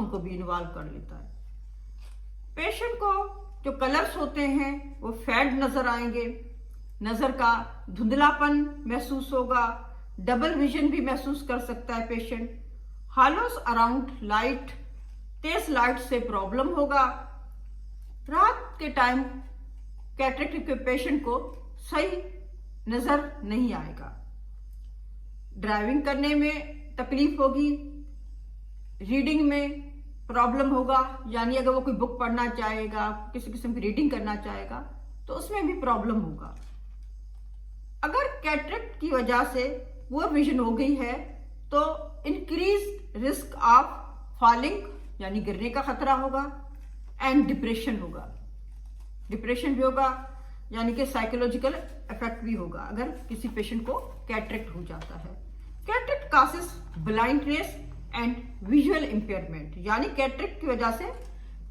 आंखों को भी इन्वॉल्व कर लेता है। पेशेंट को जो कलर्स होते हैं वो फेड नजर आएंगे, नजर का धुंधलापन महसूस होगा, डबल विजन भी महसूस कर सकता है पेशेंट, हालोस अराउंड लाइट, तेज लाइट से प्रॉब्लम होगा। रात के टाइम कैटरेक्ट के पेशेंट को सही नजर नहीं आएगा, ड्राइविंग करने में तकलीफ होगी, रीडिंग में प्रॉब्लम होगा, यानी अगर वो कोई बुक पढ़ना चाहेगा, किसी किस्म की रीडिंग करना चाहेगा तो उसमें भी प्रॉब्लम होगा। अगर कैटरेक्ट की वजह से पुअर विजन हो गई है तो इंक्रीज रिस्क ऑफ फॉलिंग, यानी गिरने का खतरा होगा, एंड डिप्रेशन होगा। डिप्रेशन भी होगा, यानी कि साइकोलॉजिकल इफेक्ट भी होगा अगर किसी पेशेंट को कैटरेक्ट हो जाता है। Cataract causes blindness and visual impairment, यानी कैटरेक्ट की वजह से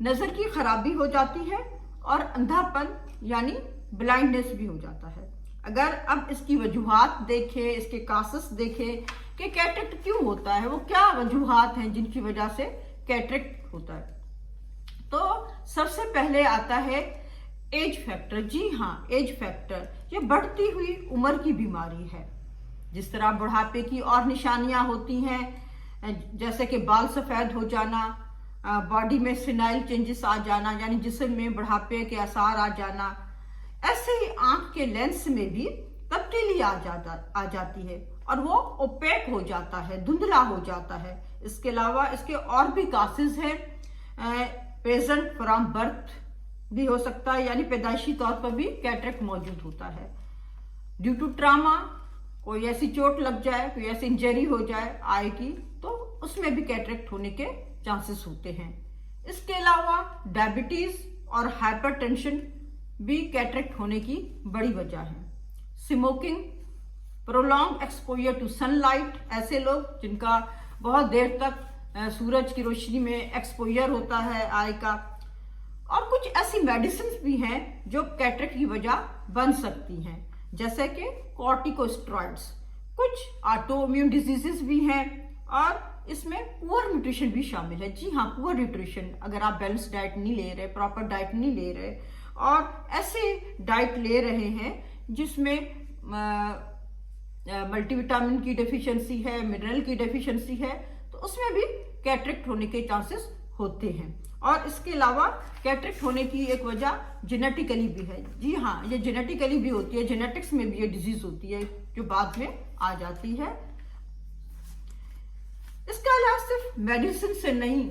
नजर की खराबी हो जाती है और अंधापन यानी ब्लाइंडनेस भी हो जाता है। अगर अब इसकी वजूहात देखें, इसके कासेस देखें कि कैटरेक्ट क्यों होता है, वो क्या वजूहात हैं जिनकी वजह से कैटरेक्ट होता है, तो सबसे पहले आता है एज फैक्टर। जी हाँ, एज फैक्टर ये बढ़ती हुई उम्र की बीमारी है। जिस तरह बुढ़ापे की और निशानियां होती हैं, जैसे कि बाल सफेद हो जाना, बॉडी में सिनाइल चेंजेस आ जाना, यानी जिस्म में बुढ़ापे के आसार आ जाना, ऐसे ही आंख के लेंस में भी तब्दीली आ जाती है और वो ओपेक हो जाता है, धुंधला हो जाता है। इसके अलावा इसके और भी कासेस हैं, प्रेजेंट फ्रॉम बर्थ भी हो सकता है, यानी पैदाइशी तौर पर भी कैटरेक्ट मौजूद होता है। ड्यू टू ट्रामा, कोई ऐसी चोट लग जाए, कोई ऐसी इंजरी हो जाए आई की, तो उसमें भी कैटरेक्ट होने के चांसेस होते हैं। इसके अलावा डायबिटीज और हाइपरटेंशन भी कैटरेक्ट होने की बड़ी वजह है। Smoking, prolong exposure to sunlight, ऐसे लोग जिनका बहुत देर तक सूरज की रोशनी में एक्सपोजर होता है आई का, और कुछ ऐसी मेडिसिन भी हैं जो कैटरेक्ट की वजह बन सकती हैं, जैसे कि कॉर्टिकोस्टेरॉइड्स। कुछ ऑटोइम्यून डिजीजेस भी हैं और इसमें पुअर न्यूट्रिशन भी शामिल है। जी हाँ, पुअर न्यूट्रिशन, अगर आप बैलेंस डाइट नहीं ले रहे, प्रॉपर डाइट नहीं ले रहे और ऐसे डाइट ले रहे हैं जिसमें मल्टीविटामिन की डेफिशिएंसी है, मिनरल की डेफिशिएंसी है, तो उसमें भी कैटरेक्ट होने के चांसेस होते हैं। और इसके अलावा कैटरेक्ट होने की एक वजह जेनेटिकली भी है। जी हाँ, ये जेनेटिकली भी होती है, जेनेटिक्स में भी ये डिजीज होती है जो बाद में आ जाती है। इसका इलाज सिर्फ मेडिसिन से नहीं